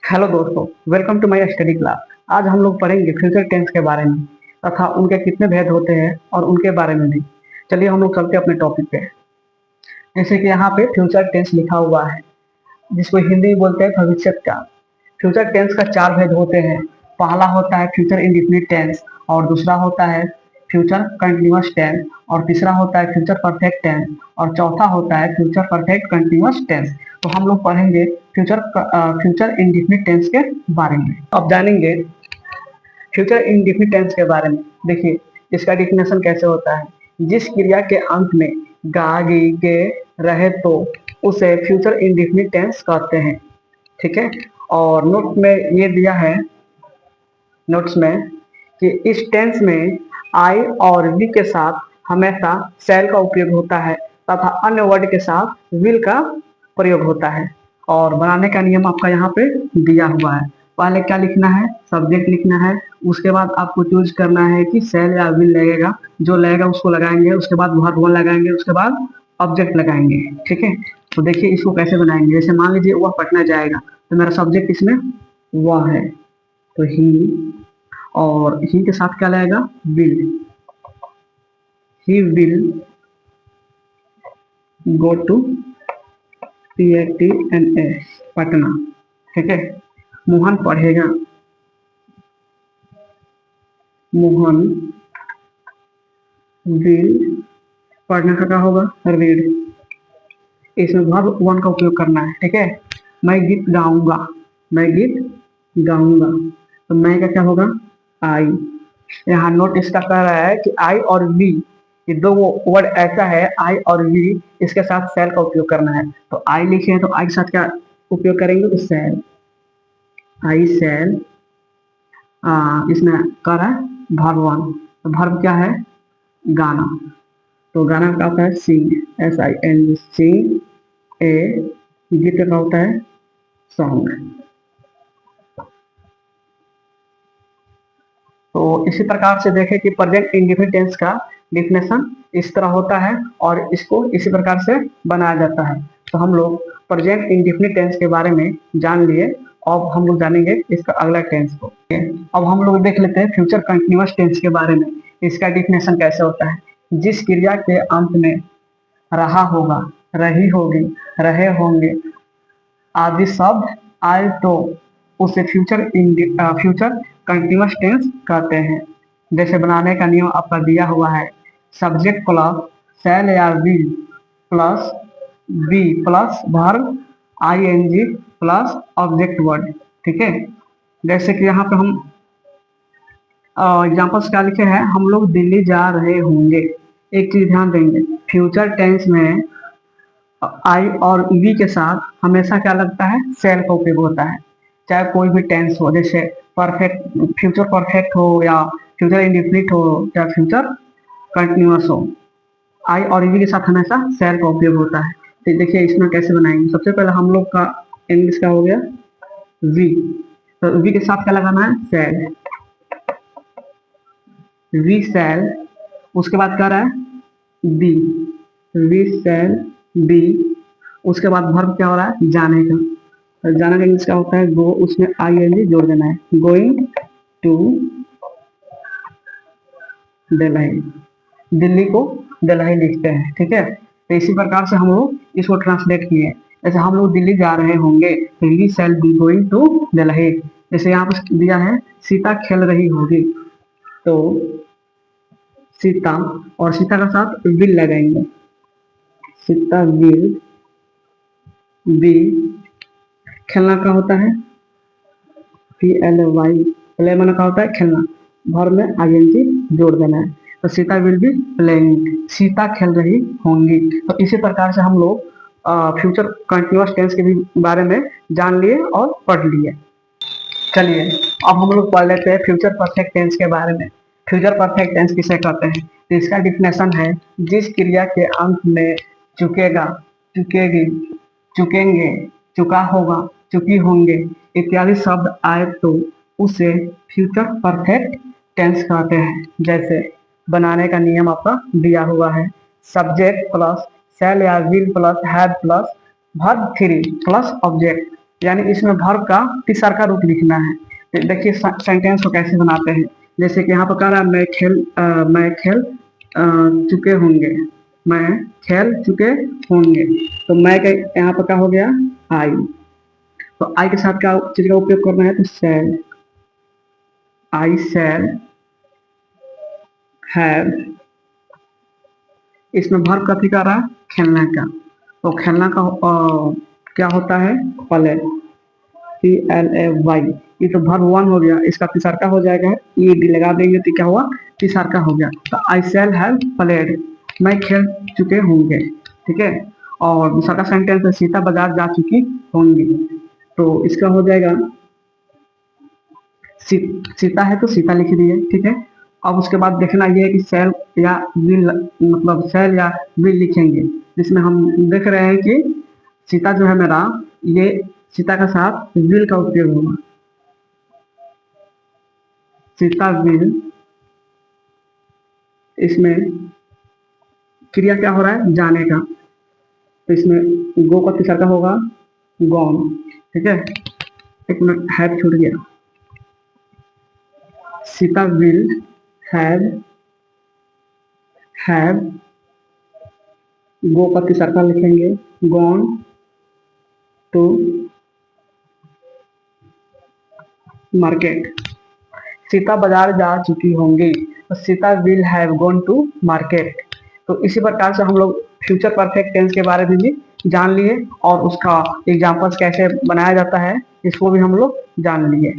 Hello दोस्तों, welcome to my study class. आज हम लोग पढ़ेंगे फ्यूचर टेंस के बारे में तथा उनके कितने भेद होते हैं और उनके बारे में भी। चलिए हम लोग चलते हैं अपने टॉपिक पे। जैसे कि यहाँ पे फ्यूचर टेंस लिखा हुआ है, जिसको हिंदी में बोलते हैं भविष्य का। फ्यूचर टेंस का चार भेद होते हैं। पहला होता है फ्यूचर इंडेफिनिट टेंस, और दूसरा होता है फ्यूचर कंटिन्यूअस टेंस, और तीसरा होता है फ्यूचर परफेक्ट टेंस, और चौथा होता है फ्यूचर परफेक्ट कंटिन्यूअस टेंस। तो हम लोग पढ़ेंगे फ्यूचर इंडेफिनिट टेंस के बारे में। अब जानेंगे फ्यूचर इंडेफिनिट टेंस के बारे में। देखिए इसका डिफिनेशन कैसे होता है। जिस क्रिया के अंत में गा गी गे रहे तो उसे फ्यूचर इंडेफिनिट टेंस कहते हैं। ठीक है। और नोट में ये दिया है, नोट्स में, कि इस टेंस में आई और वी के साथ हमेशा शैल का उपयोग होता है तथा अन्य वर्ड के साथ विल का प्रयोग होता है। और बनाने का नियम आपका यहाँ पे दिया हुआ है। पहले क्या लिखना है, सब्जेक्ट लिखना है। उसके बाद आपको चूज करना है कि शैल या विल लगेगा। जो लगेगा उसको लगाएंगे, उसके बाद वर्ब वन लगाएंगे, उसके बाद ऑब्जेक्ट लगाएंगे। ठीक है। तो देखिए इसको कैसे बनाएंगे। जैसे मान लीजिए वह पटना जाएगा, तो मेरा सब्जेक्ट इसमें वह है, तो ही, और ही के साथ क्या लगेगा, will. He will go to PATNA, Patna. ठीक है। मोहन पढ़ेगा, मोहन विल, पढ़ने का क्या होगा, रीड। इसमें वर्ब वन का उपयोग करना है। ठीक है। मैं गीत गाऊंगा, मैं गीत गाऊंगा, तो मैं का क्या होगा, आई। यहाँ नोट इसका कह रहा है कि आई और वी, ये दो वर्ड ऐसा है, आई और वी, इसके साथ सेल का उपयोग करना है। तो आई लिखे हैं तो आई के साथ क्या उपयोग करेंगे, तो सेल। आई सेल। इसमें कह रहा है वर्ब वन, तो वर्ब क्या है, गाना। तो गाना का होता है सिंग, SING, सिंग। ए गीत का होता है सॉन्ग। तो इसी प्रकार से देखें कि प्रेजेंट इंडेफिनिट टेंस का डिफिनेशन इस तरह होता है और इसको इसी प्रकार से बनाया जाता है। तो हम लोग प्रेजेंट इंडेफिनिट टेंस के बारे में जान लिए। अब हम लोग जानेंगे इसका अगला टेंस को। अब हम लोग देख लेते हैं फ्यूचर कंटिन्यूअस टेंस के बारे में। इसका डिफिनेशन कैसे होता है। जिस क्रिया के अंत में रहा होगा, रही होगी, रहे होंगे आदि शब्द आए तो उसे फ्यूचर कंटिन्यूअस टेंस कहते हैं। जैसे बनाने का नियम आपका दिया हुआ है, सब्जेक्ट प्लस शैल या will plus be plus verb ING plus object word. ठीक है। जैसे कि यहाँ पे हम एग्जाम्पल्स क्या लिखे हैं, हम लोग दिल्ली जा रहे होंगे। एक चीज ध्यान देंगे, फ्यूचर टेंस में आई और वी के साथ हमेशा क्या लगता है, सेल का उपयोग होता है। चाहे कोई भी टेंस हो, जैसे परफेक्ट, फ्यूचर परफेक्ट हो, या फ्यूचर इंडेफिनिट हो, या फ्यूचर कंटिन्यूअस हो, आई और वी के साथ हमेशा सेल का उपयोग होता है। तो देखिए इसमें कैसे बनाएंगे। सबसे पहले हम लोग का इंग्लिश का हो गया वी, तो वी के साथ क्या लगाना है, सेल। We cell. उसके बाद क्या रहा है, बी, वी सेल बी। उसके बाद वर्ब क्या हो रहा है, जाने का। तो जाने का इंग्लिश क्या होता है, गो, उसमें ING जोड़ देना है, गोइंग टू दिल्ली। दिल्ली को दिल्ली लिखते हैं। ठीक है। तो इसी प्रकार से हम लोग इसको ट्रांसलेट किए। जैसे हम लोग दिल्ली जा रहे होंगे, तो we shall be going to Delhi. जैसे यहाँ पर दिया है सीता खेल रही होगी, तो सीता, और सीता का साथ विल लगाएंगे, सीता विल बी। खेलना का होता है PLY, प्ले माना का होता है खेलना, भर में ING जोड़ देना है। तो Sita will be playing, Sita खेल रही होंगी। तो इसी प्रकार से हम लोग फ्यूचर कंटिन्यूअस टेंस के भी बारे में जान लिए और पढ़ लिए। चलिए अब हम लोग पढ़ लेते हैं फ्यूचर परफेक्ट टेंस के बारे में। फ्यूचर परफेक्ट टेंस किसे कहते हैं, तो इसका डिफिनेशन है, जिस क्रिया के अंत में चुकेगा, चुकेगी, चुकेंगे, चुका होगा, चुकी होंगे इत्यादि शब्द आए तो उसे फ्यूचर परफेक्ट टेंस कहते हैं। जैसे बनाने का नियम आपका दिया हुआ है, सब्जेक्ट प्लस शैल या will plus have plus verb three plus object. यानी इसमें वर्ब का तीसरा रूप लिखना है। देखिए सेंटेंस को कैसे बनाते हैं। जैसे कि यहाँ पर कह रहा है मैं खेल चुके होंगे, मैं खेल चुके होंगे। तो मैं का यहाँ पर क्या हो गया, आई। तो आई के साथ क्या चीज का उपयोग करना है, तो शैल, आई शैल हैव। इसमें वर्ब का कर रहा है खेलने का। तो खेलना का क्या होता है, प्ले, PLAY। ये तो वर्ब 1 हो गया, इसका तीसरा हो जाएगा, ये डी लगा देंगे तो क्या हुआ, तीसरा हो गया। तो आई शैल हैव प्लेड, मैं खेल चुके होंगे, ठीक है। और दूसरा सेंटेंस है सीता बाजार जा चुकी होंगी। तो इसका हो जाएगा सीता है तो सीता लिख दिए, ठीक है। अब उसके बाद देखना ये है कि सेल या विल, मतलब सेल या विल लिखेंगे, जिसमें हम देख रहे हैं कि सीता जो है मेरा, ये सीता का साथ विल का उपयोग होगा, सीता विल। इसमें क्रिया क्या हो रहा है, जाने का। तो इसमें गो का तीसरा होगा गॉन, ठीक है। एक मिनट, हैव छूट गया। सीता विल हैव गो का तीसरा लिखेंगे गॉन टू मार्केट। सीता बाजार जा चुकी होंगी, तो Sita will have gone to market. तो इसी प्रकार से हम लोग फ्यूचर परफेक्ट टेंस के बारे में भी जान लिए, और उसका एग्जाम्पल्स कैसे बनाया जाता है इसको भी हम लोग जान लिए।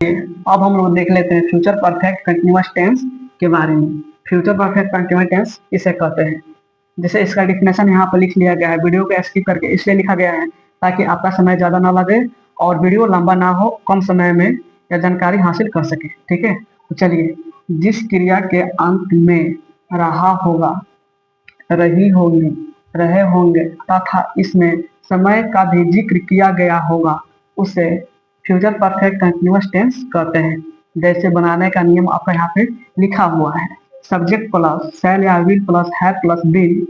अब हम लोग देख लेते हैं फ्यूचर परफेक्ट कंटिन्यूअस टेंस के बारे में। फ्यूचर परफेक्ट कंटिन्यूअस टेंस इसे कहते हैं। जैसे इसका डिफिनेशन यहाँ पर लिख लिया गया है, वीडियो को स्किप करके इसलिए लिखा गया है ताकि आपका समय ज्यादा ना लगे और वीडियो लंबा ना हो, कम समय में या जानकारी हासिल कर सके, ठीक है। तो चलिए, जिस क्रिया के अंत में रहा होगा, रही होगी, रहे होंगे तथा इसमें समय का भी जिक्र किया गया होगा, उसे फ्यूचर परफेक्ट कंटिन्यूअस टेंस कहते हैं। जैसे बनाने का नियम आपका यहाँ पे लिखा हुआ है, सब्जेक्ट प्लस शैल या will plus have plus been,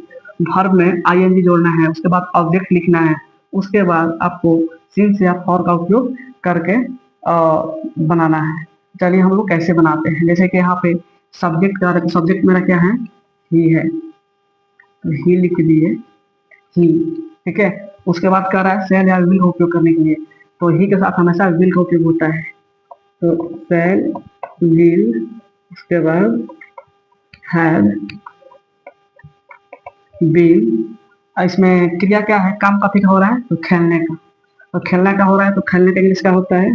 verb में आईएनजी जोड़ना है, उसके बाद ऑब्जेक्ट लिखना है, उसके बाद आपको सिंस या फॉर का उपयोग करके बनाना है। चलिए हम लोग कैसे बनाते हैं। जैसे कि यहाँ पे सब्जेक्ट मेरा क्या है, ही है, तो ही लिख दिए, ही, ठीक है। उसके बाद कह रहा है सेल या विल का उपयोग करने के लिए, तो ही के साथ हमेशा विल का उपयोग होता है। तो सेल विल, उसके बाद हैव बीन। इसमें क्रिया क्या है, काम काफी का हो रहा है, तो खेलने का। तो खेलने का हो रहा है, तो खेलने का इंग्लिश का होता है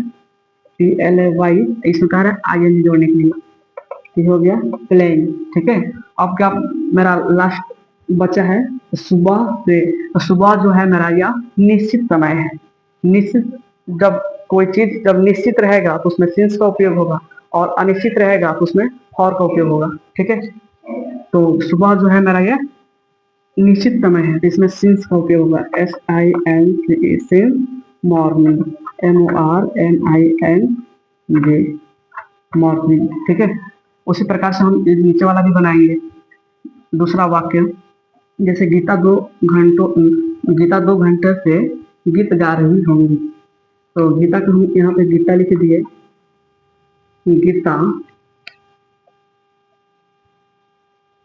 PLAY। इसमें कह रहा है ING जोड़ने के लिए, ये हो गया प्लेइंग, ठीक है। अब क्या मेरा लास्ट बचा है, सुबह से। तो सुबह जो है मेरा यह निश्चित समय है। निश्चित, जब कोई चीज जब निश्चित रहेगा तो उसमें सिंस का उपयोग होगा, और अनिश्चित रहेगा तो उसमें फॉर का उपयोग होगा, ठीक है। तो सुबह जो है मेरा यह निश्चित समय है, तो इसमें सिंस का उपयोग होगा, SINC since, morning, MORNING morning, ठीक है। उसी प्रकार से हम नीचे वाला भी बनाएंगे, दूसरा वाक्य। जैसे गीता 2 घंटे से गीत गा रही होंगी। तो गीता को हम यहाँ पे गीता लिख दिए,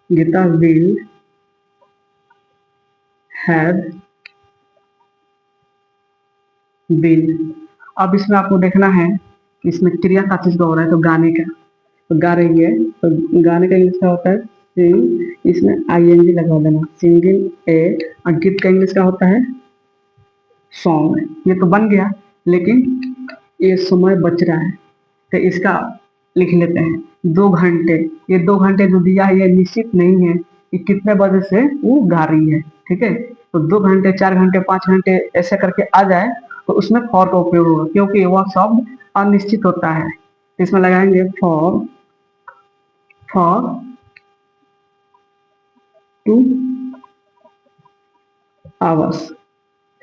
गीता विल हैव बीन। अब इसमें आपको देखना है कि इसमें क्रिया का चीज का हो रहा है, तो गाने का, तो गा रही है, तो गाने का इंग्लिश का होता है सिंग, इसमें ING लगा देना, सिंगिंग ए। और गीत का इंग्लिश का होता है सॉन्ग। ये तो बन गया, लेकिन ये समय बच रहा है, तो इसका लिख लेते हैं 2 घंटे। ये 2 घंटे जो दिया है ये निश्चित नहीं है कि कितने बजे से वो गा रही है, ठीक है। तो 2 घंटे, 4 घंटे, 5 घंटे ऐसे करके आ जाए तो उसमें फॉर का उपयोग होगा, क्योंकि वह शब्द अनिश्चित होता है। तो इसमें लगाएंगे फॉर 2 आवर्स,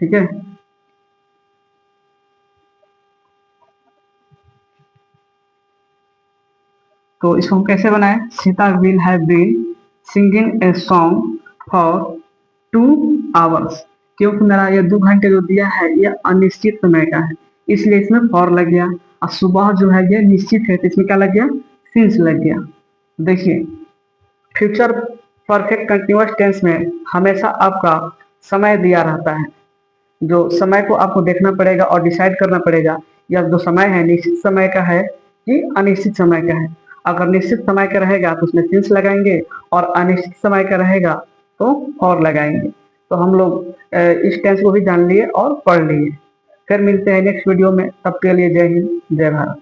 ठीक है। तो इसको हम कैसे बनाए, Sita will have been singing a song for 2 hours. क्योंकि मेरा ये 2 घंटे जो दिया है ये अनिश्चित समय का है, इसलिए इसमें फॉर लग गया। और सुबह जो है ये निश्चित है, तो इसमें क्या लग गया, सिंस लग गया। देखिए, फ्यूचर परफेक्ट कंटिन्यूअस टेंस में हमेशा आपका समय दिया रहता है, जो समय को आपको देखना पड़ेगा और डिसाइड करना पड़ेगा या जो समय है निश्चित समय का है कि अनिश्चित समय का है। अगर निश्चित समय का रहेगा तो उसमें सिंस लगाएंगे, और अनिश्चित समय का रहेगा तो और लगाएंगे। तो हम लोग इस टेंस को भी जान लिए और पढ़ लिए। फिर मिलते हैं नेक्स्ट वीडियो में, तब के लिए जय हिंद जय भारत।